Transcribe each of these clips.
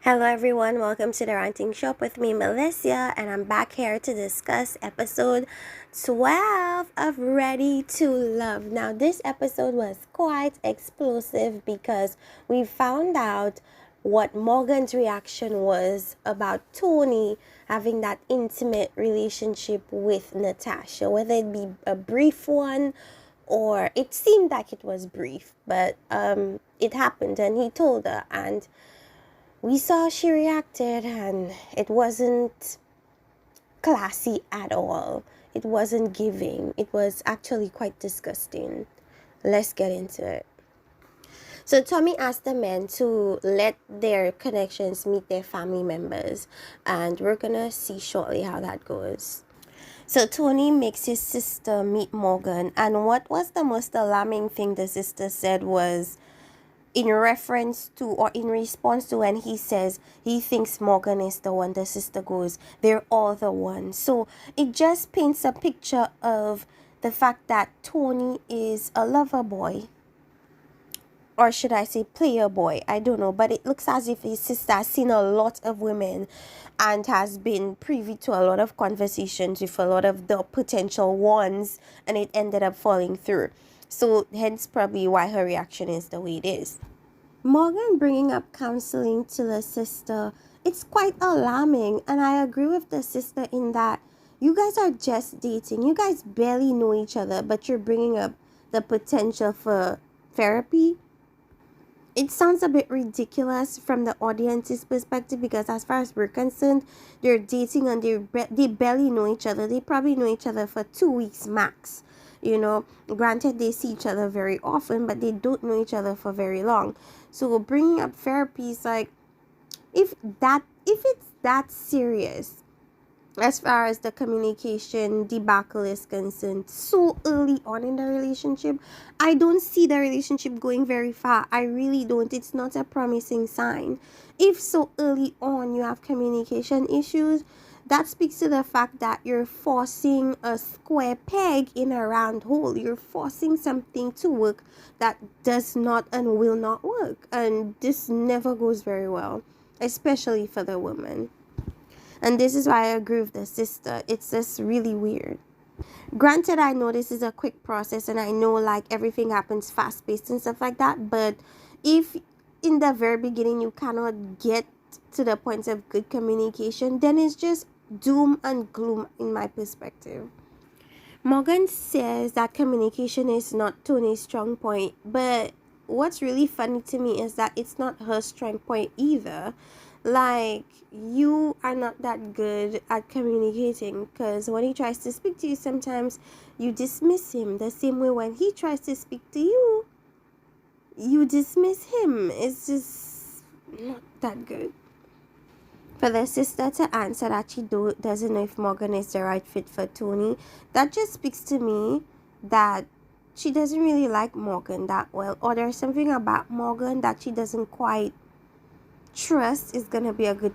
Hello, everyone. Welcome to the Ranting Shop with me, Melissa, and I'm back here to discuss episode 12 of Ready to Love. Now, this episode was quite explosive because we found out what Morgan's reaction was about Tony having that intimate relationship with Natasha, whether it be a brief one or it seemed like it was brief, but it happened and he told her, and we saw she reacted, and it wasn't classy at all. It wasn't giving. It was actually quite disgusting. Let's get into it. So Tommy asked the men to let their connections meet their family members, and we're gonna see shortly how that goes. So Tony makes his sister meet Morgan, and what was the most alarming thing the sister said was in reference to or in response to when he says he thinks Morgan is the one, the sister goes, they're all the one. So it just paints a picture of the fact that Tony is a lover boy, or should I say player boy, I don't know, but it looks as if his sister has seen a lot of women and has been privy to a lot of conversations with a lot of the potential ones, and it ended up falling through. So hence probably why her reaction is the way it is. Morgan bringing up counseling to the sister, it's quite alarming, and I agree with the sister in that you guys are just dating. You guys barely know each other, but you're bringing up the potential for therapy. It sounds a bit ridiculous from the audience's perspective because as far as we're concerned, they're dating and they barely know each other. They probably know each other for 2 weeks max. Granted, they see each other very often, but they don't know each other for very long. So bringing up therapy is like, if it's that serious, as far as the communication debacle is concerned, so early on in the relationship, I don't see the relationship going very far. I really don't. It's not a promising sign. If so early on you have communication issues, that speaks to the fact that you're forcing a square peg in a round hole. You're forcing something to work that does not and will not work, and this never goes very well, especially for the woman. And this is why I agree with the sister. It's just really weird. Granted, I know this is a quick process and I know like everything happens fast paced and stuff like that. But if in the very beginning you cannot get to the point of good communication, then it's just doom and gloom in my perspective. Morgan says that communication is not Tony's strong point, but what's really funny to me is that it's not her strong point either. Like, you are not that good at communicating because when he tries to speak to you, sometimes you dismiss him. The same way when he tries to speak to you, you dismiss him. It's just not that good. For the sister to answer that she doesn't know if Morgan is the right fit for Tony, that just speaks to me that she doesn't really like Morgan that well, or there's something about Morgan that she doesn't quite trust is gonna be a good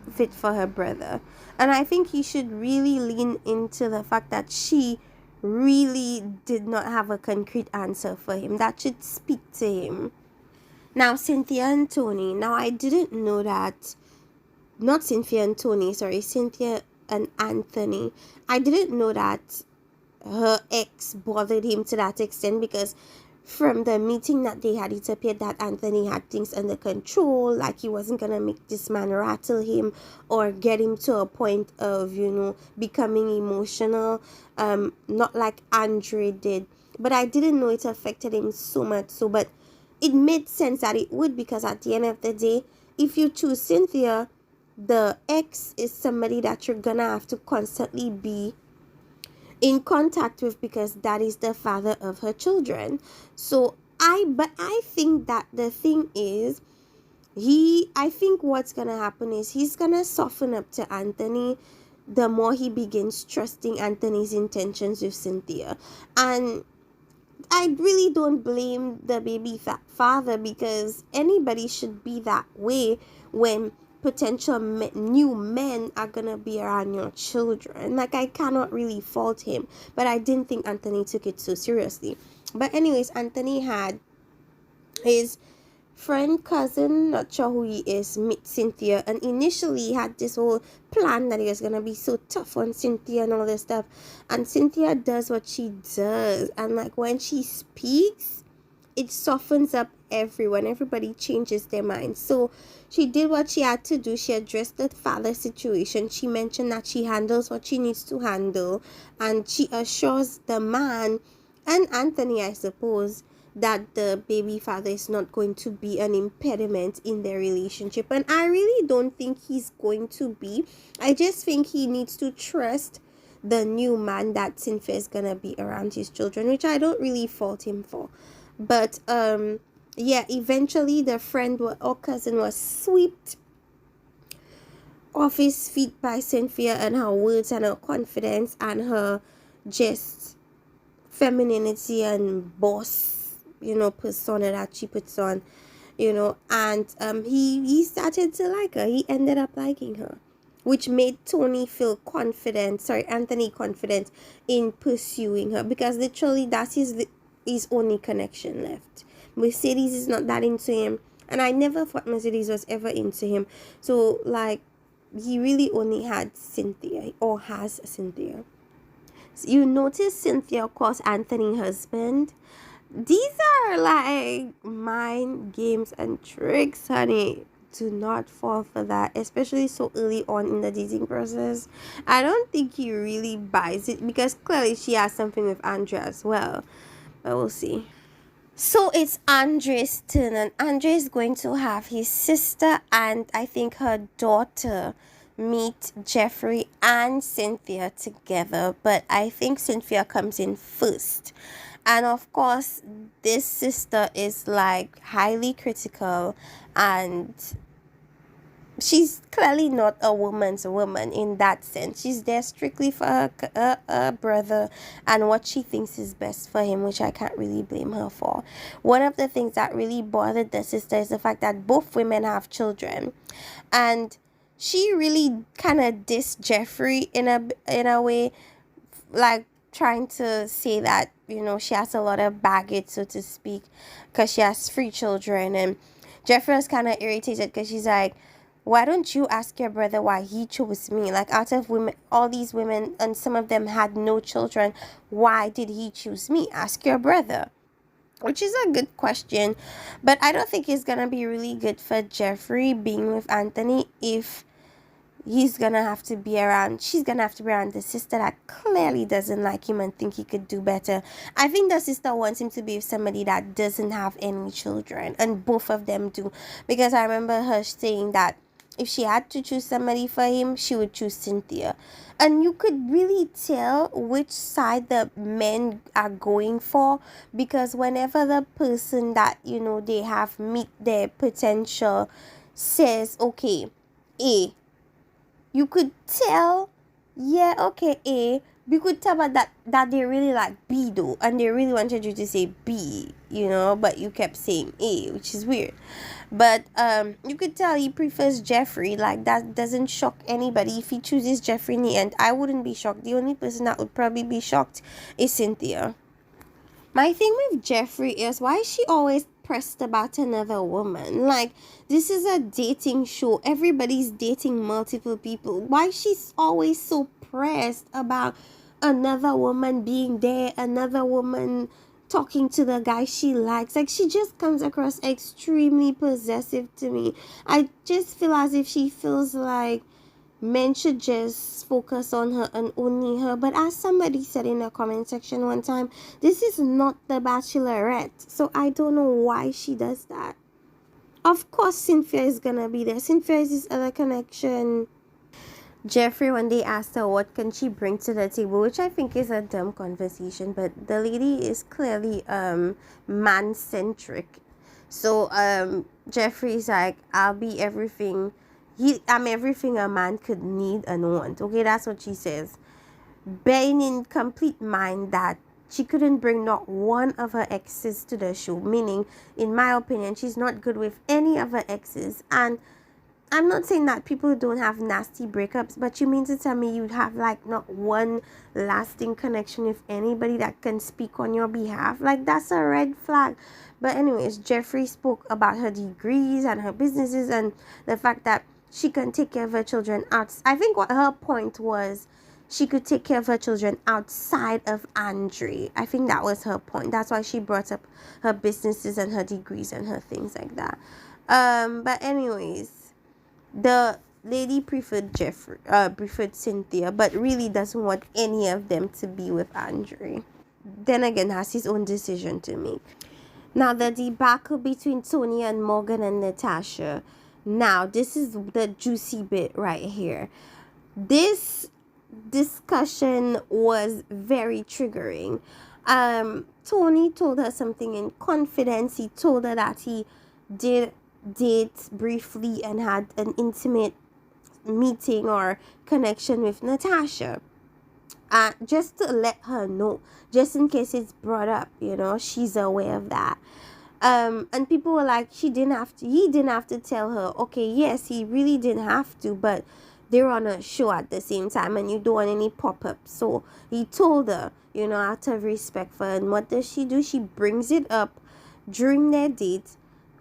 fit for her brother. And I think he should really lean into the fact that she really did not have a concrete answer for him. That should speak to him. Now, Cynthia and Tony. Now, I didn't know that. Not Cynthia and Tony, sorry, Cynthia and Anthony. I didn't know that her ex bothered him to that extent because from the meeting that they had, it appeared that Anthony had things under control, like he wasn't gonna make this man rattle him or get him to a point of, becoming emotional, not like Andre did. But I didn't know it affected him so much. But it made sense that it would, because at the end of the day, if you choose Cynthia, the ex is somebody that you're gonna have to constantly be in contact with because that is the father of her children. But I think that the thing is, I think what's gonna happen is he's gonna soften up to Anthony the more he begins trusting Anthony's intentions with Cynthia. And I really don't blame the baby father, because anybody should be that way when potential new men are gonna be around your children. Like, I cannot really fault him, but I didn't think Anthony took it so seriously. But anyways, Anthony had his friend, cousin, not sure who he is, meet Cynthia, and initially he had this whole plan that he was gonna be so tough on Cynthia and all this stuff. And Cynthia does what she does, and like when she speaks, it softens up everyone. Everybody changes their mind. So she did what she had to do. She addressed the father situation. She mentioned that she handles what she needs to handle, and she assures the man and Anthony, I suppose, that the baby father is not going to be an impediment in their relationship. And I really don't think he's going to be. I just think he needs to trust the new man that Cynthia is gonna be around his children, which I don't really fault him for. But yeah, eventually the friend or cousin was swept off his feet by Cynthia and her words and her confidence and her just femininity and boss, persona that she puts on, and he started to like her. He ended up liking her, which made Anthony confident in pursuing her, because literally that's his only connection left. Mercedes is not that into him, and I never thought Mercedes was ever into him. So like, he really only had Cynthia, or has Cynthia. So you notice Cynthia calls Anthony husband. These are like mind games and tricks, honey. Do not fall for that, especially so early on in the dating process. I don't think he really buys it, because clearly she has something with Andrea as well. But we'll see. So it's Andre's turn, and Andre is going to have his sister and I think her daughter meet Jeffrey and Cynthia together. But I think Cynthia comes in first. And of course, this sister is like highly critical, and she's clearly not a woman's woman in that sense. She's there strictly for her brother and what she thinks is best for him, which I can't really blame her for. One of the things that really bothered the sister is the fact that both women have children, and she really kind of dissed Jeffrey in a way, like trying to say that she has a lot of baggage, so to speak, because she has 3 children. And Jeffrey was kind of irritated because she's like, why don't you ask your brother why he chose me? Like, out of women, all these women, and some of them had no children, why did he choose me? Ask your brother. Which is a good question. But I don't think it's gonna be really good for Jeffrey being with Anthony if she's gonna have to be around the sister that clearly doesn't like him and think he could do better. I think the sister wants him to be with somebody that doesn't have any children, and both of them do, because I remember her saying that if she had to choose somebody for him, she would choose Cynthia. And you could really tell which side the men are going for, because whenever the person that they have meet their potential says, okay, A, you could tell, yeah, okay, A. You could tell that they really like B though, and they really wanted you to say B, but you kept saying A, which is weird. But you could tell he prefers Jeffrey. Like, that doesn't shock anybody. If he chooses Jeffrey in the end, I wouldn't be shocked. The only person that would probably be shocked is Cynthia. My thing with Jeffrey is, why is she always pressed about another woman? Like, this is a dating show. Everybody's dating multiple people. Why she's always so pressed about another woman being there, another woman talking to the guy she likes? Like, she just comes across extremely possessive to me. I just feel as if she feels like men should just focus on her and only her. But as somebody said in the comment section one time, this is not The Bachelorette, so I don't know why she does that. Of course Cynthia is gonna be there. Cynthia is this other connection. Jeffrey, when they asked her what can she bring to the table, which I think is a dumb conversation, but the lady is clearly man-centric. So Jeffrey's like, I'll be everything. I'm everything a man could need and want. Okay, that's what she says. Bearing in complete mind that she couldn't bring not one of her exes to the show. Meaning, in my opinion, she's not good with any of her exes. And I'm not saying that people don't have nasty breakups, but you mean to tell me you have like not one lasting connection with anybody that can speak on your behalf? Like, that's a red flag. But anyways, Jeffree spoke about her degrees and her businesses and the fact that she can take care of her children out. I think what her point was, she could take care of her children outside of Andre. I think that was her point. That's why she brought up her businesses and her degrees and her things like that. But anyways, the lady preferred Cynthia, but really doesn't want any of them to be with Andre. Then again, has his own decision to make. Now, the debacle between Tony and Morgan and Natasha. Now, this is the juicy bit right here. This discussion was very triggering. Tony told her something in confidence. He told her that he did date briefly and had an intimate meeting or connection with Natasha. Just to let her know, just in case it's brought up, she's aware of that. And people were like, he didn't have to tell her. Okay, yes, he really didn't have to, but they're on a show at the same time and you don't want any pop-ups. So he told her, out of respect for her. And what does she do? She brings it up during their date,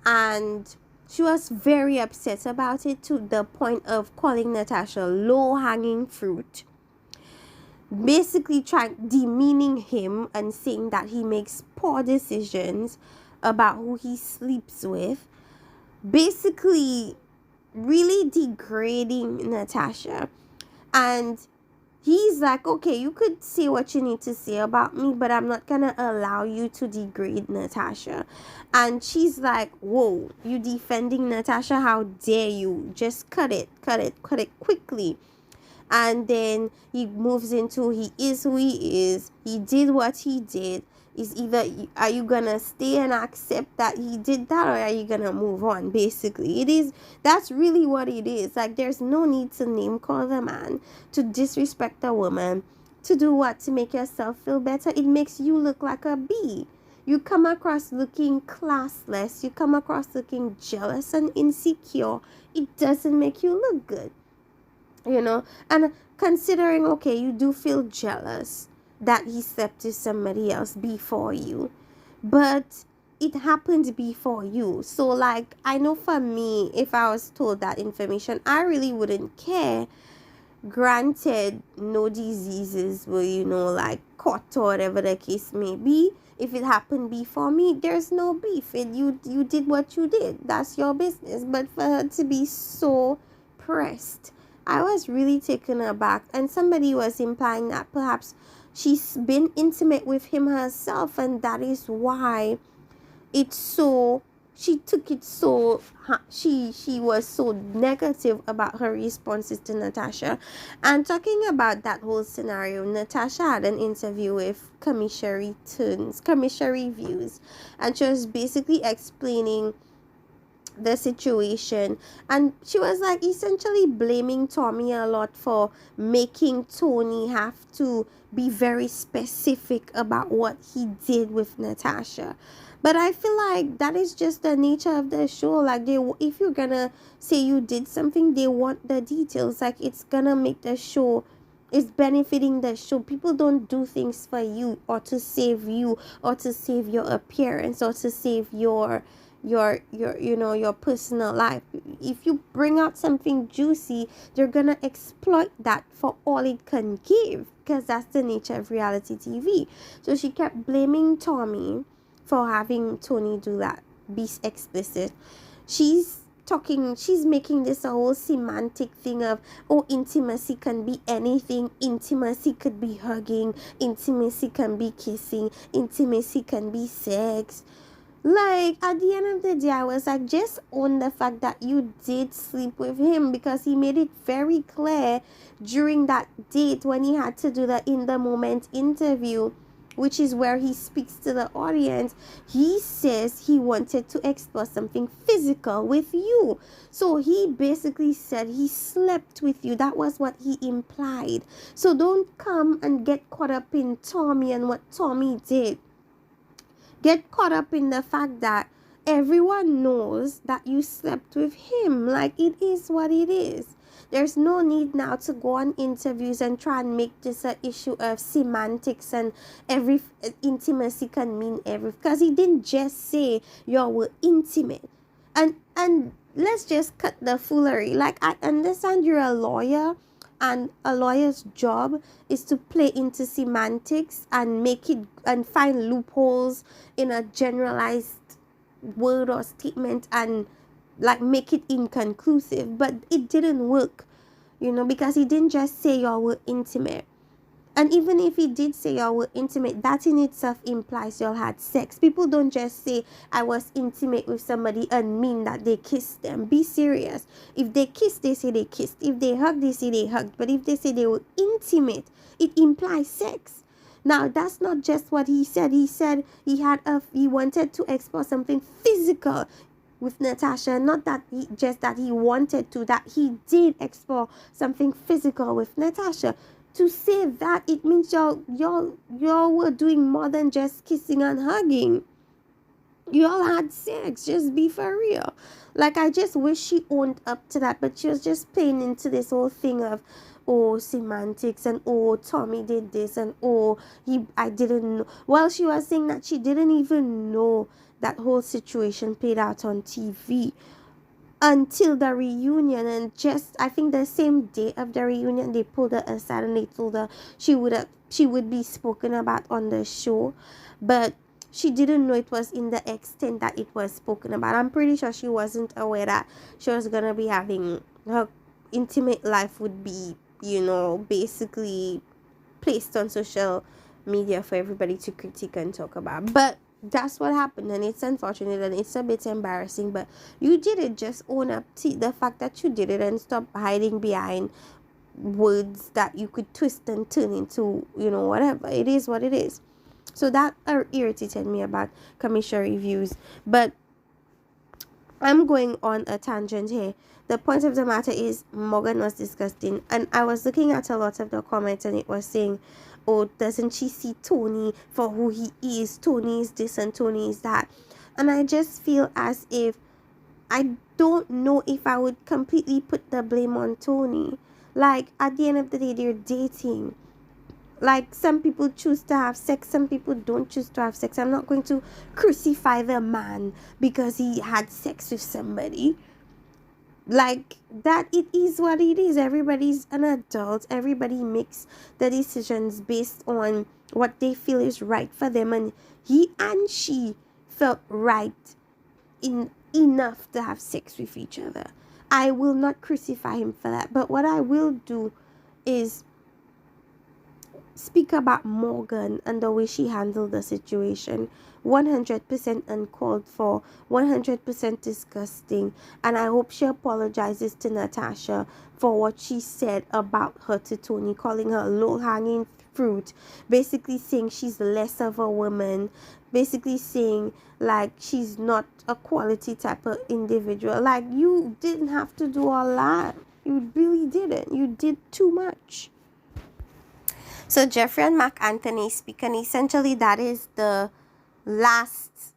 and she was very upset about it to the point of calling Natasha low-hanging fruit. Basically demeaning him and saying that he makes poor decisions about who he sleeps with. Basically really degrading Natasha. And he's like, okay, you could say what you need to say about me, but I'm not gonna allow you to degrade Natasha. And she's like, whoa, you defending Natasha? How dare you? Just cut it quickly. And then he moves into, he is who he is. He did what he did. Is either, are you gonna stay and accept that he did that, or are you gonna move on? Basically, that's really what it is. Like, there's no need to name call the man, to disrespect a woman, to do what? To make yourself feel better. It makes you look like a bee. You come across looking classless. You come across looking jealous and insecure. It doesn't make you look good. And considering, okay, you do feel jealous that he slept with somebody else before you, but it happened before you. So, like, I know for me, if I was told that information, I really wouldn't care. Granted, no diseases were, like, caught or whatever the case may be. If it happened before me, there's no beef. You did what you did. That's your business. But for her to be so pressed, I was really taken aback. And somebody was implying that perhaps she's been intimate with him herself, and that is why she took it so, she was so negative about her responses to Natasha. And talking about that whole scenario, Natasha had an interview with Kamisha Reviews, and she was basically explaining the situation, and she was like essentially blaming Tommy a lot for making Tony have to be very specific about what he did with Natasha. But I feel like that is just the nature of the show. Like, if you're gonna say you did something, they want the details. Like, it's gonna make the show, it's benefiting the show. People don't do things for you or to save you or to save your appearance or to save your personal life. If you bring out something juicy, they're gonna exploit that for all it can give, because that's the nature of reality TV. So she kept blaming Tommy for having Tony do that, be explicit. She's making this a whole semantic thing of, oh, intimacy can be anything. Intimacy could be hugging, intimacy can be kissing, intimacy can be sex. Like, at the end of the day, I was like, just own the fact that you did sleep with him, because he made it very clear during that date when he had to do the in the moment interview, which is where he speaks to the audience. He says he wanted to explore something physical with you. So he basically said he slept with you. That was what he implied. So don't come and get caught up in Tommy and what Tommy did. Get caught up in the fact that everyone knows that you slept with him. Like, it is what it is. There's no need now to go on interviews and try and make this an issue of semantics and every intimacy can mean every, because he didn't just say y'all were intimate. And let's just cut the foolery. Like, I understand you're a lawyer, and a lawyer's job is to play into semantics and make it and find loopholes in a generalized word or statement and like make it inconclusive. But it didn't work, because he didn't just say y'all were intimate. And even if he did say y'all were intimate, that in itself implies y'all had sex. People don't just say I was intimate with somebody and mean that they kissed them. Be serious. If they kissed, they say they kissed. If they hugged, they say they hugged. But if they say they were intimate, it implies sex. Now, that's not just what he said. He said he wanted to explore something physical with Natasha. Not that he wanted to, that he did explore something physical with Natasha. To say that, it means y'all were doing more than just kissing and hugging. Y'all had sex. Just be for real. Like, I just wish she owned up to that, but she was just playing into this whole thing of, oh, semantics, and oh, Tommy did this, and oh, I didn't know. Well, she was saying that she didn't even know that whole situation played out on TV until the reunion. And just, I think the same day of the reunion, they pulled her aside and they told her she would be spoken about on the show, but she didn't know it was in the extent that it was spoken about. I'm pretty sure she wasn't aware that she was gonna be having her intimate life would be, basically placed on social media for everybody to critique and talk about. But that's what happened, and it's unfortunate and it's a bit embarrassing. But you did it. Just own up to the fact that you did it and stop hiding behind words that you could twist and turn into, whatever. It is what it is. So that irritated me about commission reviews. But I'm going on a tangent here. The point of the matter is, Morgan was disgusting, and I was looking at a lot of the comments, and it was saying, oh, doesn't she see Tony for who he is? Tony is this and Tony is that. And I just feel as if, I don't know if I would completely put the blame on Tony. Like, at the end of the day, they're dating. Like, some people choose to have sex, some people don't choose to have sex. I'm not going to crucify the man because he had sex with somebody. Like, that, it is what it is. Everybody's an adult. Everybody makes the decisions based on what they feel is right for them, and he and she felt right enough to have sex with each other. I will not crucify him for that, but what I will do is speak about Morgan and the way she handled the situation. 100% uncalled for, 100% disgusting, and I hope she apologizes to Natasha for what she said about her to Tony, calling her low-hanging fruit, basically saying she's less of a woman, basically saying like she's not a quality type of individual. Like, you didn't have to do all that. You really didn't. You did too much. So Jeffree and Marc Anthony speak, and essentially that is the last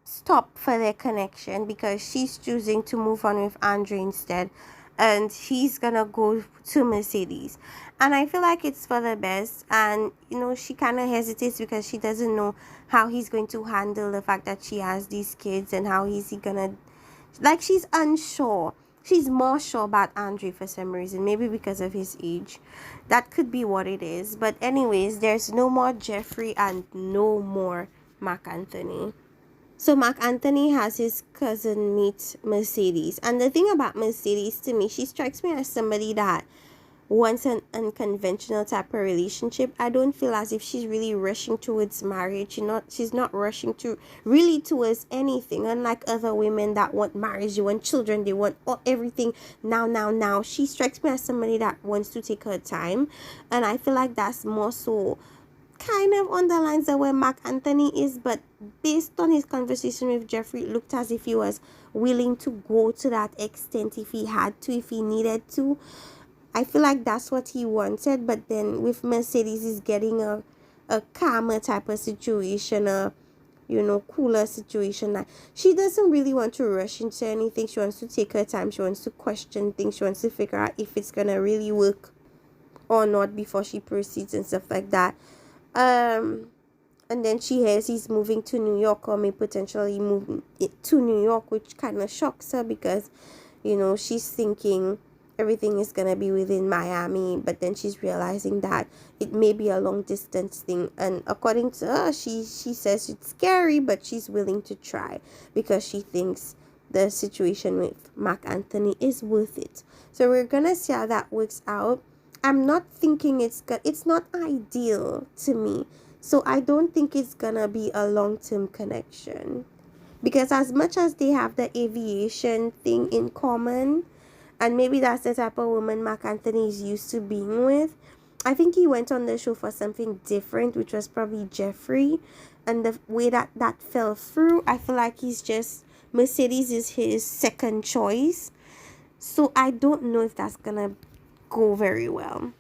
stop for their connection, because she's choosing to move on with Andre instead, and he's gonna go to Mercedes. And I feel like it's for the best. And she kind of hesitates because she doesn't know how he's going to handle the fact that she has these kids, and how is he gonna, like, she's unsure. She's more sure about Andre for some reason, maybe because of his age. That could be what it is. But anyways, there's no more Jeffree and no more Marc Anthony. So Marc Anthony has his cousin meet Mercedes. And the thing about Mercedes, to me, she strikes me as somebody that wants an unconventional type of relationship. I don't feel as if she's really rushing towards marriage. She's not rushing towards anything. Unlike other women that want marriage, they want children, they want everything now. She strikes me as somebody that wants to take her time, and I feel like that's more so kind of on the lines of where Marc Anthony is. But based on his conversation with Jeffree, it looked as if he was willing to go to that extent if he had to, if he needed to. I feel like that's what he wanted. But then with Mercedes, he's getting a calmer type of situation, a cooler situation. Like, she doesn't really want to rush into anything. She wants to take her time. She wants to question things. She wants to figure out if it's gonna really work or not before she proceeds and stuff like that. And then she hears he's moving to New York, or may potentially move to New York, which kind of shocks her because, she's thinking everything is gonna be within Miami, but then she's realizing that it may be a long distance thing. And according to her, she says it's scary, but she's willing to try because she thinks the situation with Mark Anthony is worth it. So we're gonna see how that works out. I'm not thinking it's not ideal to me. So I don't think it's gonna be a long-term connection. Because as much as they have the aviation thing in common, and maybe that's the type of woman Mark Anthony is used to being with, I think he went on the show for something different, which was probably Jeffrey. And the way that fell through, I feel like Mercedes is his second choice. So I don't know if that's gonna go very well.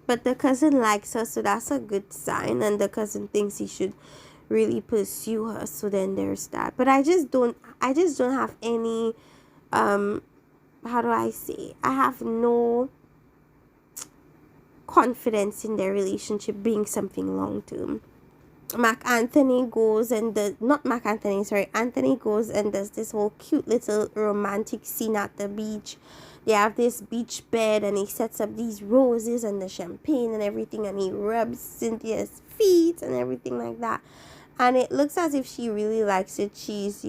But the cousin likes her, so that's a good sign. And the cousin thinks he should really pursue her. So then there's that. But I just don't have any, how do I say? I have no confidence in their relationship being something long term. Anthony goes and does this whole cute little romantic scene at the beach. They have this beach bed and he sets up these roses and the champagne and everything, and he rubs Cynthia's feet and everything like that. And it looks as if she really likes it. She's,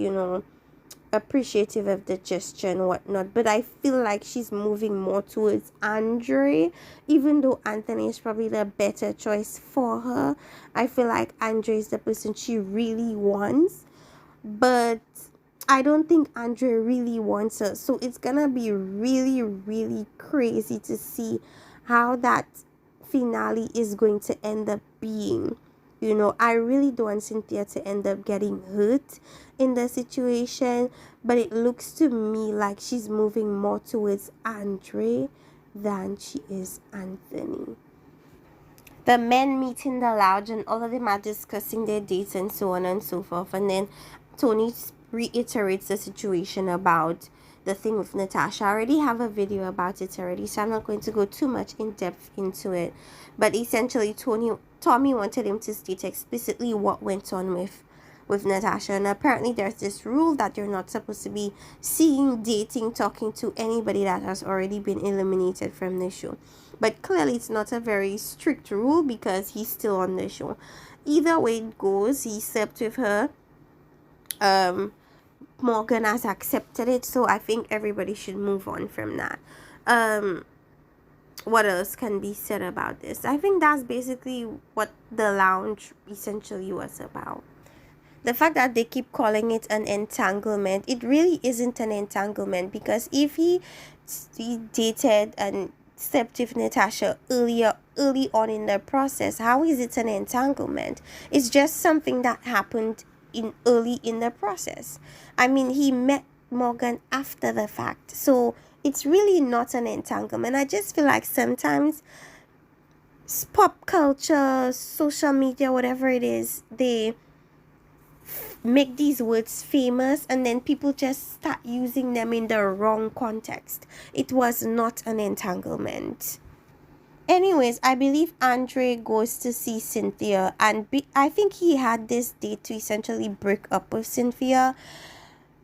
appreciative of the gesture and whatnot, but I feel like she's moving more towards Andre, even though Anthony is probably the better choice for her. I feel like Andre is the person she really wants, but I don't think Andre really wants her. So it's gonna be really, really crazy to see how that finale is going to end up being. I really don't want Cynthia to end up getting hurt in the situation, but it looks to me like she's moving more towards Andre than she is Anthony. The men meet in the lounge and all of them are discussing their dates and so on and so forth. And then Tony reiterates the situation about the thing with Natasha. I already have a video about it already, so I'm not going to go too much in depth into it. But essentially, Tommy wanted him to state explicitly what went on with Natasha. And apparently there's this rule that you're not supposed to be seeing, dating, talking to anybody that has already been eliminated from the show. But clearly it's not a very strict rule because he's still on the show. Either way it goes, he slept with her. Morgan has accepted it, so I think everybody should move on from that. What else can be said about this? I think that's basically what the lounge essentially was about. The fact that they keep calling it an entanglement, it really isn't an entanglement, because if he dated and slept with Natasha early on in the process, how is it an entanglement? It's just something that happened early in the process. I mean, he met Morgan after the fact, so it's really not an entanglement. I just feel like sometimes pop culture, social media, whatever it is, they make these words famous and then people just start using them in the wrong context. It was not an entanglement. Anyways, I believe Andre goes to see Cynthia, and I think he had this date to essentially break up with Cynthia.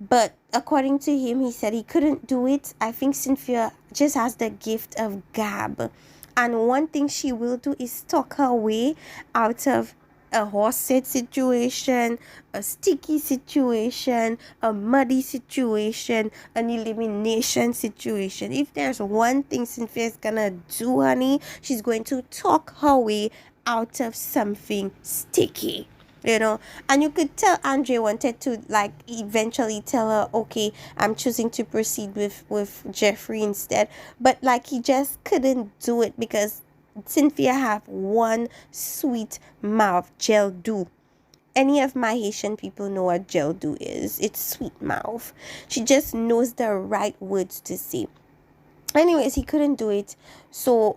But according to him, he said he couldn't do it. I think Cynthia just has the gift of gab. And one thing she will do is talk her way out of a horse set situation, a sticky situation, a muddy situation, an elimination situation. If there's one thing Cynthia's gonna do, honey, she's going to talk her way out of something sticky. And you could tell Andre wanted to eventually tell her, okay, I'm choosing to proceed with Jeffrey instead, but he just couldn't do it because Cynthia have one sweet mouth. Gel do. Any of my Haitian people know what gel do is. It's sweet mouth. She just knows the right words to say. Anyways, he couldn't do it, so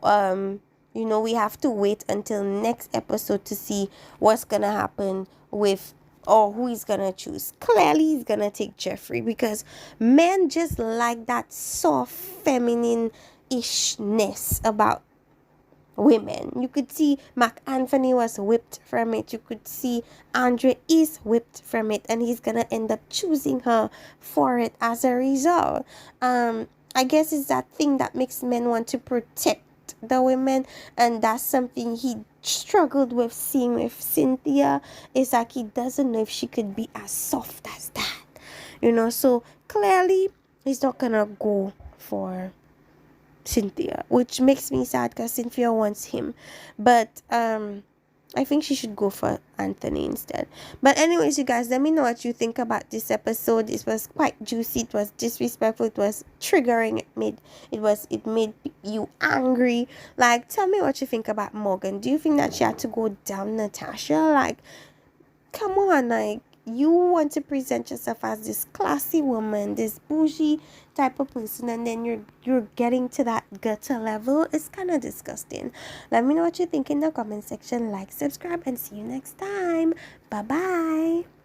we have to wait until next episode to see what's gonna happen with or who he's gonna choose. Clearly he's gonna take Jeffrey, because men just like that soft feminine ishness about women. You could see Mark Anthony was whipped from it. You could see Andre is whipped from it, and he's gonna end up choosing her for it as a result. I guess it's that thing that makes men want to protect the women, and that's something he struggled with seeing with Cynthia. It's like he doesn't know if she could be as soft as that, so clearly he's not gonna go for Cynthia, which makes me sad because Cynthia wants him. But I think she should go for Anthony instead. But anyways, you guys, let me know what you think about this episode. It was quite juicy. It was disrespectful. It was triggering. It made you angry. Like, tell me what you think about Morgan. Do you think that she had to go down Natasha? Like, come on, like, you want to present yourself as this classy woman, this bougie type of person, and then you're getting to that gutter level. It's kind of disgusting. Let me know what you think in the comment section. Like, subscribe, and see you next time. Bye bye.